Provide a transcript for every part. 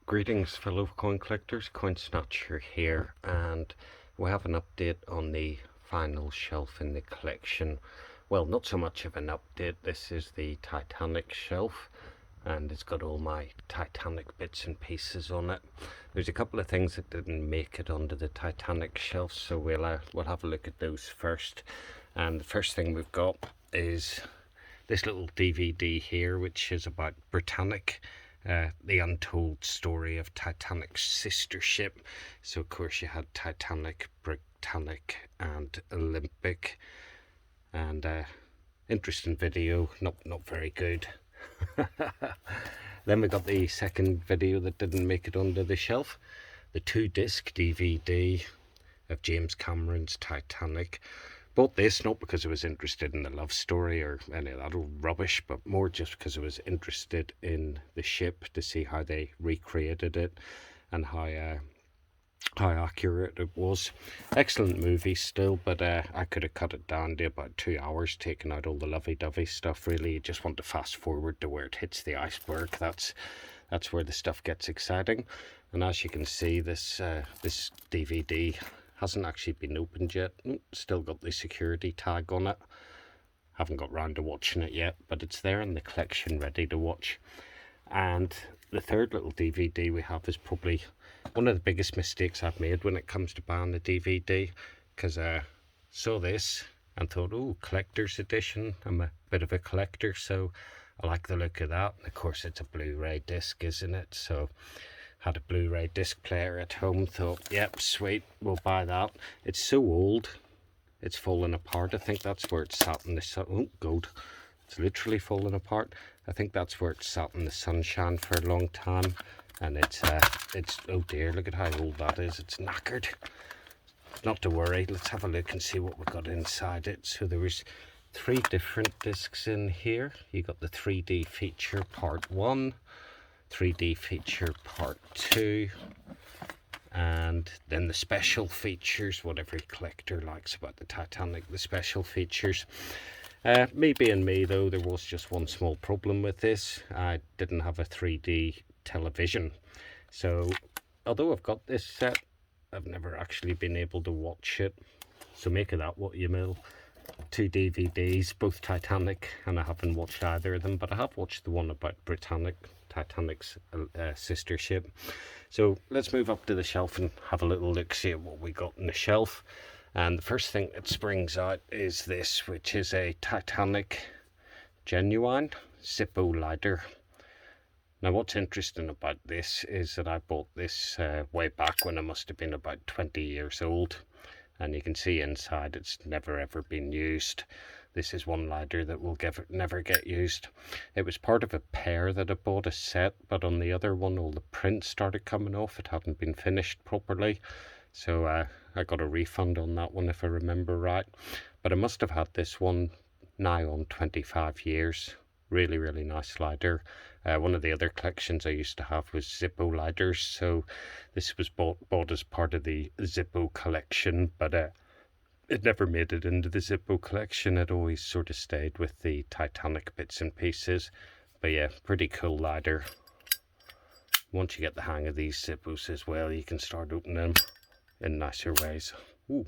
Greetings fellow coin collectors, Coin Snatcher here, and we have an update on the final shelf in the collection. Well, not so much of an update. This is the Titanic shelf and it's got all my Titanic bits and pieces on it. There's a couple of things that didn't make it onto the Titanic shelf, so we'll have a look at those first. And the first thing we've got is this little DVD here, which is about Britannic. The untold story of Titanic's sister ship. So of course you had Titanic, Britannic and Olympic, and interesting video, not very good. Then we got the second video that didn't make it onto the shelf, the 2-disc DVD of James Cameron's Titanic. Bought this not because I was interested in the love story or any of that rubbish, but more just because I was interested in the ship, to see how they recreated it and how accurate it was. Excellent movie still, but I could have cut it down to about 2 hours, taking out all the lovey-dovey stuff. Really, you just want to fast forward to where it hits the iceberg. That's where the stuff gets exciting. And as you can see, this DVD hasn't actually been opened yet. Still got the security tag on it. Haven't got round to watching it yet, but it's there in the collection ready to watch. And the third little DVD we have is probably one of the biggest mistakes I've made when it comes to buying a DVD, because I saw this and thought, oh, collector's edition. I'm a bit of a collector, so I like the look of that. And of course it's a Blu-ray disc, isn't it? So had a Blu-ray disc player at home, thought, yep, sweet, we'll buy that. It's so old, it's falling apart. I think that's where it sat in the sun. Oh, God, it's literally falling apart. I think that's where it sat in the sunshine for a long time. And it's oh dear, look at how old that is. It's knackered. Not to worry, let's have a look and see what we've got inside it. So there was 3 different discs in here. You got the 3D feature part 1, 3D feature part 2, and then the special features, what every collector likes about the Titanic, the special features. Me being me though, there was just one small problem with this. I didn't have a 3D television, so although I've got this set, I've never actually been able to watch it. So make of that what you will. 2 DVDs, both Titanic, and I haven't watched either of them, but I have watched the one about Titanic's sister ship. So let's move up to the shelf and have a little look, see at what we got on the shelf. And the first thing that springs out is this, which is a Titanic genuine Zippo lighter. Now what's interesting about this is that I bought this way back when I must have been about 20 years old. And you can see inside it's never ever been used. This is one lighter that will never get used. It was part of a pair that I bought a set, but on the other one all the prints started coming off. It hadn't been finished properly. So I got a refund on that one if I remember right. But I must have had this one now on 25 years. Really nice lighter. One of the other collections I used to have was Zippo lighters, so this was bought as part of the Zippo collection, but it never made it into the Zippo collection. It always sort of stayed with the Titanic bits and pieces. But yeah, pretty cool lighter. Once you get the hang of these Zippos as well, you can start opening them in nicer ways. Ooh,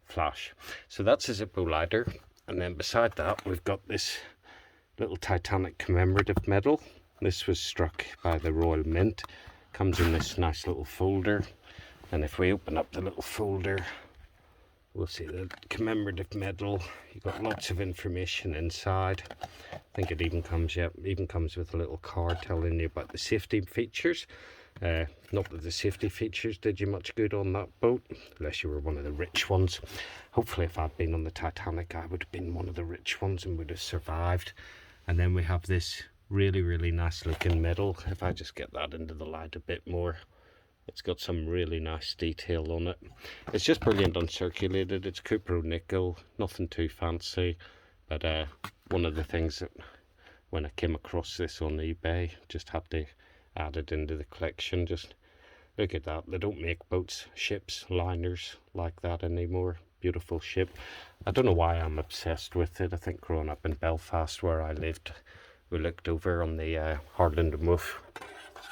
flash. So that's a Zippo lighter, and then beside that we've got this little Titanic commemorative medal. This was struck by the Royal Mint. Comes in this nice little folder, and if we open up the little folder, we'll see the commemorative medal. You've got lots of information inside. I think it even comes with a little card telling you about the safety features. Not that the safety features did you much good on that boat, unless you were one of the rich ones. Hopefully if I'd been on the Titanic, I would have been one of the rich ones and would have survived. And then we have this really nice looking medal. If I just get that into the light a bit more, it's got some really nice detail on it. It's just brilliant uncirculated. It's cupro nickel, nothing too fancy, but one of the things that when I came across this on eBay, just had to add it into the collection. Just look at that. They don't make boats, ships, liners like that anymore. Beautiful ship. I don't know why I'm obsessed with it. I think growing up in Belfast where I lived, we looked over on the Harland and Wolff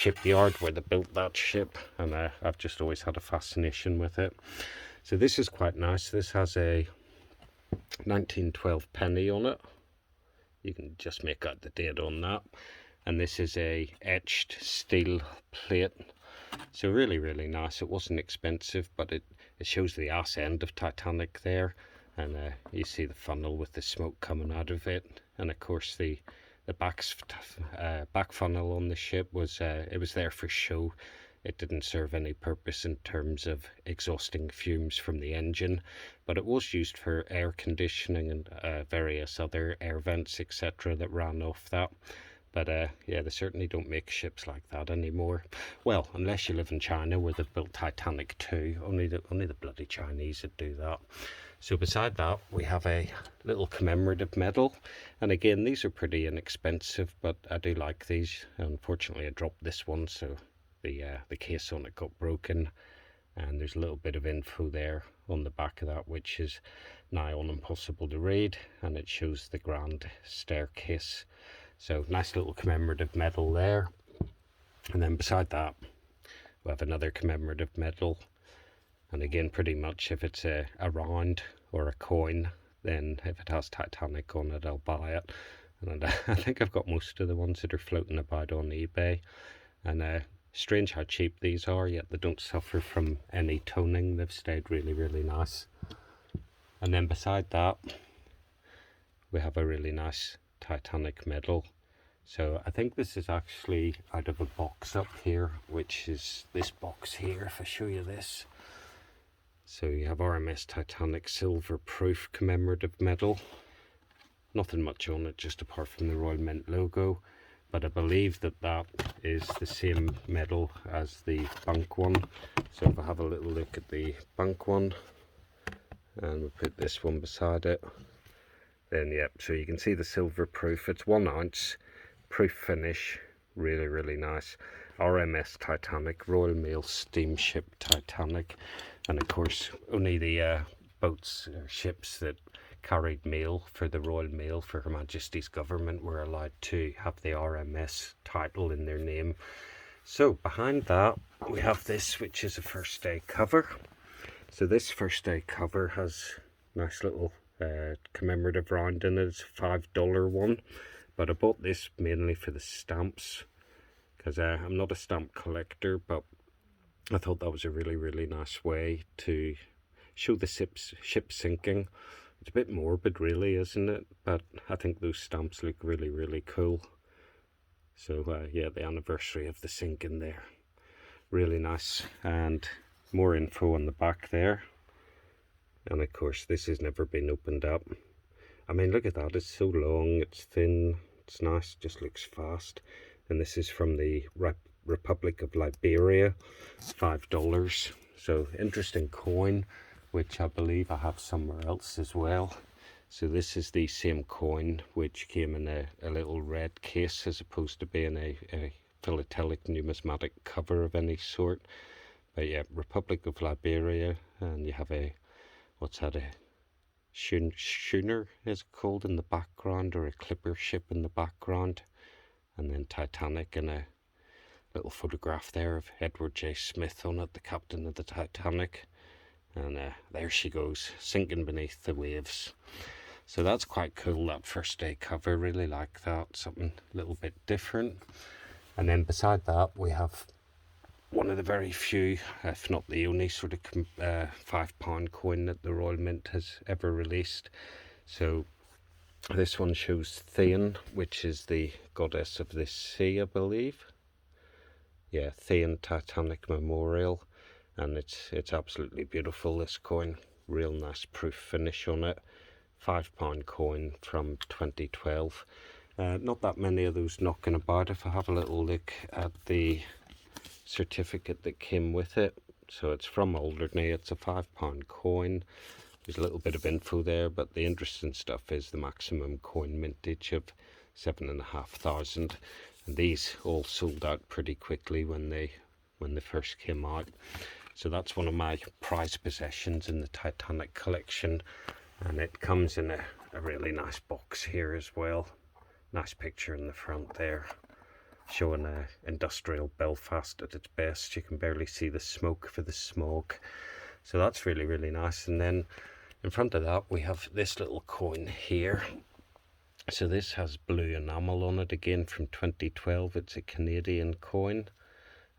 shipyard where they built that ship, and I've just always had a fascination with it. So this is quite nice. This has a 1912 penny on it. You can just make out the date on that. And this is a etched steel plate. So really, really nice. It wasn't expensive, but it shows the ass end of Titanic there. And you see the funnel with the smoke coming out of it. And of course the back funnel on the ship was it was there for show. It didn't serve any purpose in terms of exhausting fumes from the engine, but it was used for air conditioning and various other air vents, etc., that ran off that. But yeah, they certainly don't make ships like that anymore. Well, unless you live in China where they've built Titanic too. Only the bloody Chinese would do that. So beside that, we have a little commemorative medal. And again, these are pretty inexpensive, but I do like these. Unfortunately, I dropped this one, so the case on it got broken. And there's a little bit of info there on the back of that, which is nigh on impossible to read. And it shows the grand staircase. So nice little commemorative medal there. And then beside that, we have another commemorative medal. And again, pretty much if it's a round or a coin, then if it has Titanic on it, I'll buy it. And I think I've got most of the ones that are floating about on eBay. And strange how cheap these are, yet they don't suffer from any toning. They've stayed really, really nice. And then beside that, we have a really nice Titanic medal. So I think this is actually out of a box up here, which is this box here, if I show you this. So you have RMS Titanic silver proof commemorative medal. Nothing much on it, just apart from the Royal Mint logo. But I believe that that is the same medal as the bank one. So if I have a little look at the bank one, and we put this one beside it, then yep, so you can see the silver proof. It's 1 ounce, proof finish, really, really nice. RMS Titanic, Royal Mail Steamship Titanic. And of course, only the boats or ships that carried mail for the Royal Mail for Her Majesty's government were allowed to have the RMS title in their name. So behind that, we have this, which is a first day cover. So this first day cover has nice little commemorative round in it. It's a $5 one, but I bought this mainly for the stamps because I'm not a stamp collector, but I thought that was a really, really nice way to show the ship sinking. It's a bit morbid really, isn't it? But I think those stamps look really, really cool. So yeah, the anniversary of the sinking there, really nice. And more info on the back there. And of course this has never been opened up. I mean, look at that, it's so long, it's thin, it's nice, just looks fast. And this is from the Republic of Liberia, $5. So interesting coin, which I believe I have somewhere else as well. So this is the same coin which came in a little red case, as opposed to being a philatelic numismatic cover of any sort. But yeah, Republic of Liberia, and you have a, what's that, a schooner is it called in the background, or a clipper ship in the background, and then Titanic, and a little photograph there of Edward J. Smith on it, the captain of the Titanic. And there she goes, sinking beneath the waves. So that's quite cool, that first day cover. Really like that, something a little bit different. And then beside that, we have one of the very few, if not the only, sort of £5 coin that the Royal Mint has ever released. So this one shows Thean, which is the goddess of the sea, I believe. Yeah, Thean Titanic Memorial. And it's absolutely beautiful, this coin. Real nice proof finish on it. £5 coin from 2012. Not that many of those knocking about. If I have a little look at the certificate that came with it, so it's from Alderney, it's a £5 coin. There's a little bit of info there, but the interesting stuff is the maximum coin mintage of 7,500, and these all sold out pretty quickly when they first came out. So that's one of my prized possessions in the Titanic collection, and it comes in a really nice box here as well. Nice picture in the front there. showing industrial Belfast at its best. You can barely see the smoke for the smog. So that's really, really nice. And then in front of that, we have this little coin here. So this has blue enamel on it again from 2012. It's a Canadian coin.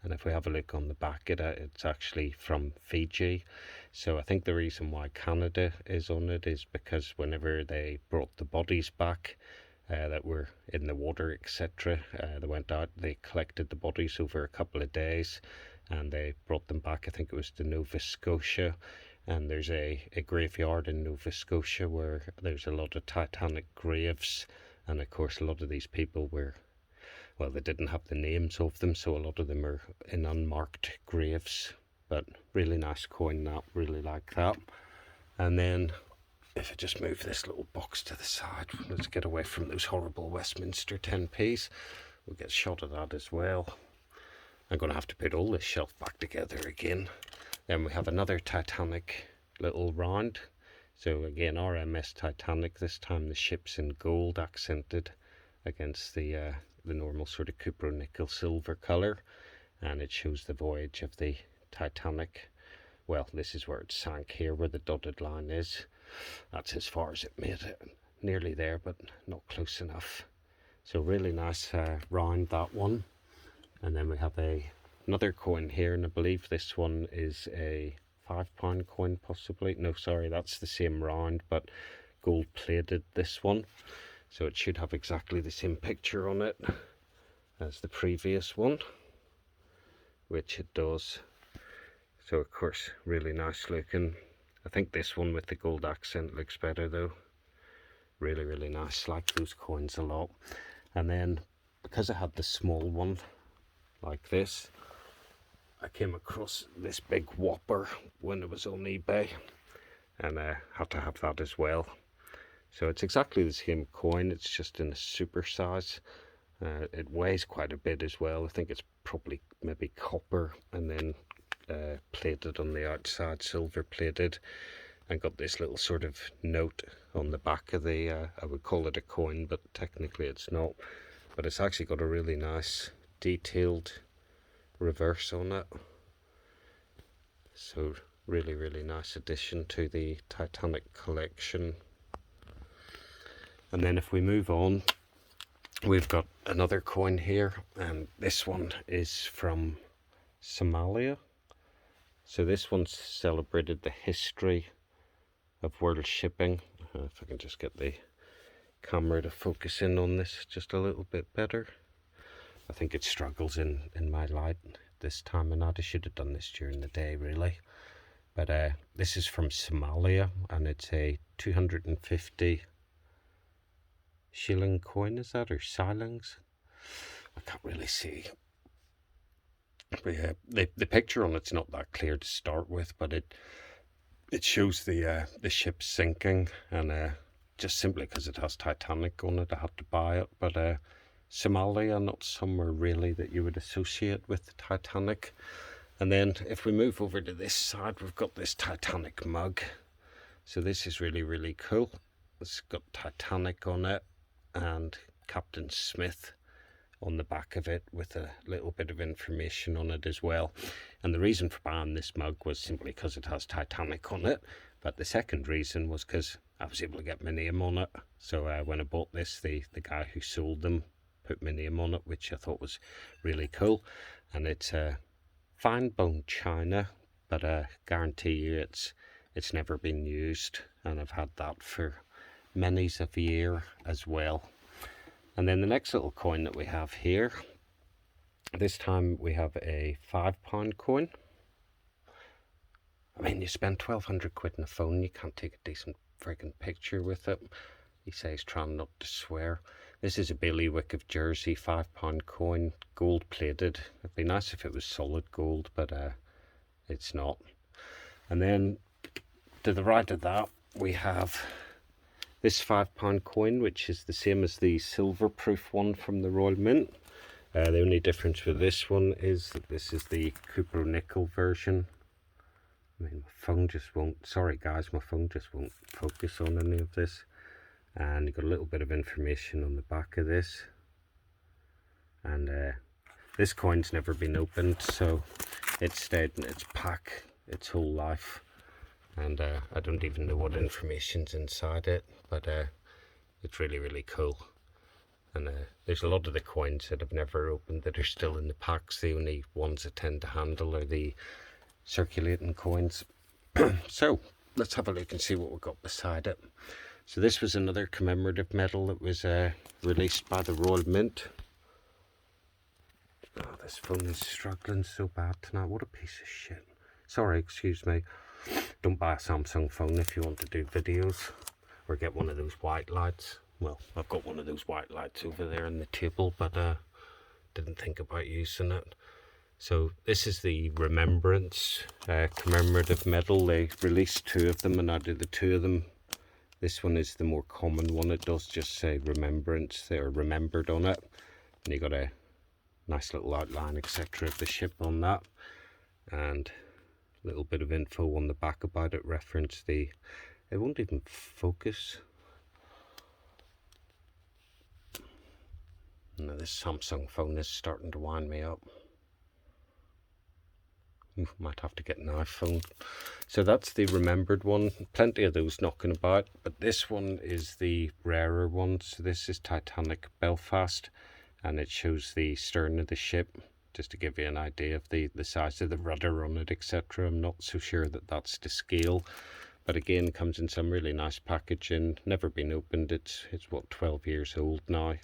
And if we have a look on the back of it, it's actually from Fiji. So I think the reason why Canada is on it is because whenever they brought the bodies back that were in the water, etc., they went out, they collected the bodies over a couple of days, and they brought them back. I think it was to Nova Scotia. And there's a graveyard in Nova Scotia where there's a lot of Titanic graves. And of course, a lot of these people were, well, they didn't have the names of them, so a lot of them are in unmarked graves. But really nice coin, that, really like that. And then if I just move this little box to the side, let's get away from those horrible Westminster 10p's. We'll get a shot of that as well. I'm going to have to put all this shelf back together again. Then we have another Titanic little round. So again, RMS Titanic, this time the ship's in gold accented against the normal sort of cupro nickel silver colour, and it shows the voyage of the Titanic. Well, this is where it sank here, where the dotted line is. That's as far as it made it. Nearly there, but not close enough. So really nice round, that one. And then we have another coin here, and I believe this one is a £5 coin possibly. No, sorry, that's the same round, but gold plated, this one. So it should have exactly the same picture on it as the previous one, which it does. So of course, really nice looking. I think this one with the gold accent looks better though. Really, really nice. Like those coins a lot. And then because I had the small one like this, I came across this big whopper when it was on eBay, and I had to have that as well. So it's exactly the same coin, it's just in a super size. It weighs quite a bit as well. I think it's probably maybe copper and then plated on the outside, silver plated, and got this little sort of note on the back of the, I would call it a coin, but technically it's not. But it's actually got a really nice detailed reverse on it. So really, really nice addition to the Titanic collection. And then if we move on, we've got another coin here, and this one is from Somalia. So this one celebrated the history of world shipping. If I can just get the camera to focus in on this just a little bit better. I think it struggles in my light this time, and I should have done this during the day really. But this is from Somalia, and it's a 250 shilling coin, is that, or shillings? I can't really see. But yeah, the picture on it's not that clear to start with, but it shows the ship sinking, and just simply because it has Titanic on it, I had to buy it. But Somalia, not somewhere really that you would associate with the Titanic. And then if we move over to this side, we've got this Titanic mug. So this is really, really cool. It's got Titanic on it and Captain Smith on the back of it with a little bit of information on it as well. And the reason for buying this mug was simply because it has Titanic on it. But the second reason was because I was able to get my name on it. So when I bought this, the guy who sold them put my name on it, which I thought was really cool. And it's fine bone china, but I guarantee you it's never been used, and I've had that for many's of a year as well. And then the next little coin that we have here, this time we have a £5 coin. I mean, you spend 1,200 quid on a phone, you can't take a decent friggin' picture with it. He says trying not to swear. This is a bailiwick of Jersey £5 coin, gold plated. It'd be nice if it was solid gold, but it's not. And then to the right of that, we have this £5 coin, which is the same as the silver proof one from the Royal Mint. The only difference with this one is that this is the cupro nickel version. I mean, my phone just won't, sorry guys, my phone just won't focus on any of this. And you've got a little bit of information on the back of this. And this coin's never been opened, so it's stayed in its pack its whole life. And I don't even know what information's inside it, but it's really, really cool. And there's a lot of the coins that I've never opened that are still in the packs. The only ones I tend to handle are the circulating coins. So let's have a look and see what we've got beside it. So this was another commemorative medal that was released by the Royal Mint. Oh, this phone is struggling so bad tonight. What a piece of shit. Sorry, excuse me. Don't buy a Samsung phone if you want to do videos, or get one of those white lights. Well, I've got one of those white lights over there on the table, but didn't think about using it. So this is the Remembrance commemorative medal. They released 2 of them, and out of the 2 of them, this one is the more common one. It does just say Remembrance. They are remembered on it, and you got a nice little outline, etc., of the ship on that, and a little bit of info on the back about it. Reference the. It won't even focus. Now this Samsung phone is starting to wind me up. Might have to get an iPhone. So that's the remembered one. Plenty of those knocking about, but this one is the rarer one. So this is Titanic Belfast, and it shows the stern of the ship, just to give you an idea of the size of the rudder on it, etc. I'm not so sure that that's to scale, but again, comes in some really nice packaging. Never been opened. It's what, 12 years old now.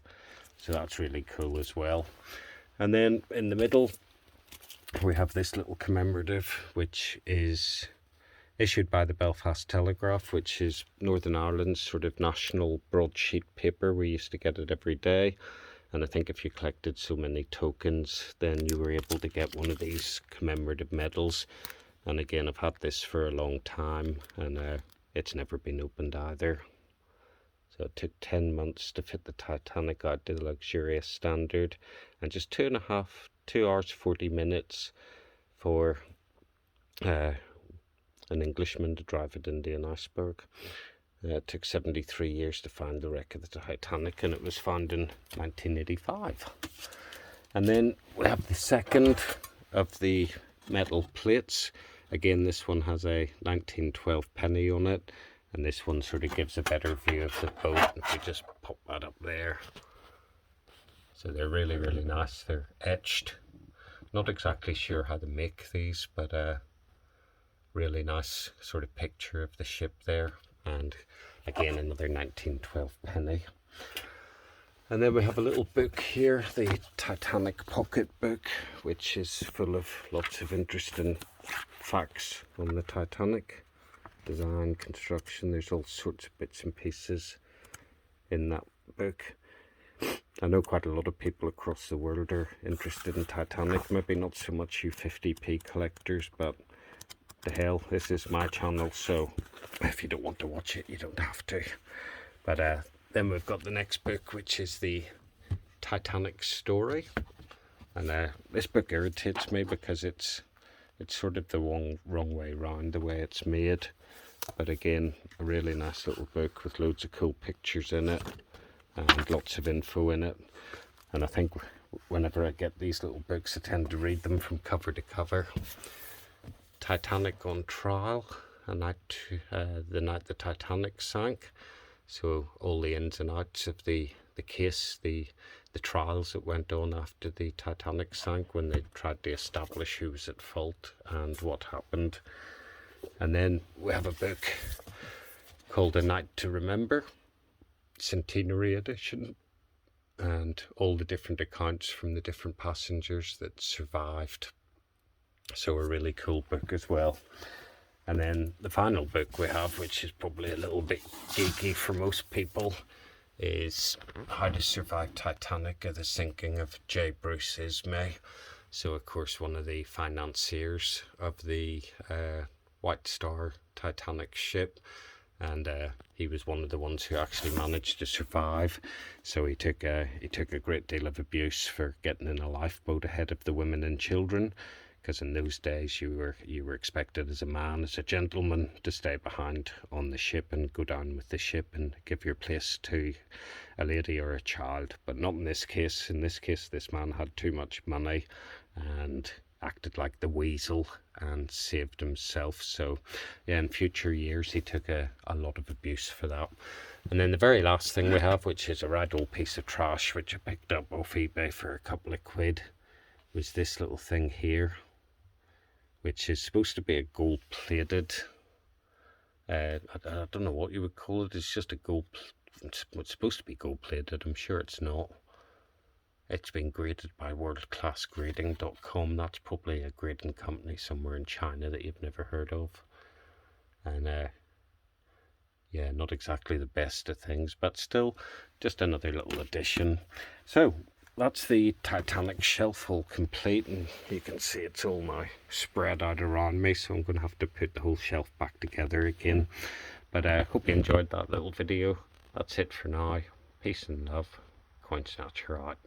So that's really cool as well. And then in the middle, we have this little commemorative, which is issued by the Belfast Telegraph, which is Northern Ireland's sort of national broadsheet paper. We used to get it every day. And I think if you collected so many tokens, then you were able to get one of these commemorative medals. And again, I've had this for a long time, and it's never been opened either. So it took 10 months to fit the Titanic out to the luxurious standard, and just 2 hours 40 minutes for an Englishman to drive it into an iceberg. It took 73 years to find the wreck of the Titanic, and it was found in 1985. And then we have the second of the metal plates. Again, this one has a 1912 penny on it, and this one sort of gives a better view of the boat. If we just pop that up there. So they're really, really nice. They're etched. Not exactly sure how to make these, but really nice sort of picture of the ship there. And again, another 1912 penny. And then we have a little book here, the Titanic pocket book, which is full of lots of interesting facts on the Titanic. Design, construction, there's all sorts of bits and pieces in that book. I know quite a lot of people across the world are interested in Titanic, maybe not so much you 50p collectors, but the hell, this is my channel, so if you don't want to watch it, you don't have to. But then we've got the next book, which is the Titanic story, and this book irritates me because it's sort of the wrong way around, the way it's made. But again, a really nice little book with loads of cool pictures in it and lots of info in it. And I think whenever I get these little books, I tend to read them from cover to cover. Titanic on trial, the night the Titanic sank. So all the ins and outs of the case, the trials that went on after the Titanic sank, when they tried to establish who was at fault and what happened. And then we have a book called A Night to Remember, Centenary Edition, and all the different accounts from the different passengers that survived. So a really cool book as well. And then the final book we have, which is probably a little bit geeky for most people, is How to Survive Titanic, or the Sinking of J. Bruce Ismay. So of course one of the financiers of the White Star Titanic ship, and he was one of the ones who actually managed to survive. So he took a great deal of abuse for getting in a lifeboat ahead of the women and children, because in those days you were expected as a man, as a gentleman, to stay behind on the ship and go down with the ship and give your place to a lady or a child, but not in this case. In this case, this man had too much money and acted like the weasel and saved himself. So yeah, in future years he took a lot of abuse for that. And then the very last thing we have, which is a right old piece of trash, which I picked up off eBay for a couple of quid, was this little thing here, which is supposed to be a gold plated, I don't know what you would call it. It's just a it's supposed to be gold plated. I'm sure it's not. It's been graded by worldclassgrading.com. That's probably a grading company somewhere in China that you've never heard of. And yeah, not exactly the best of things, but still just another little addition. So that's the Titanic shelf all complete, and you can see it's all now spread out around me, so I'm going to have to put the whole shelf back together again. But I hope you enjoyed that little video. That's it for now. Peace and love. Coin Snatcher out.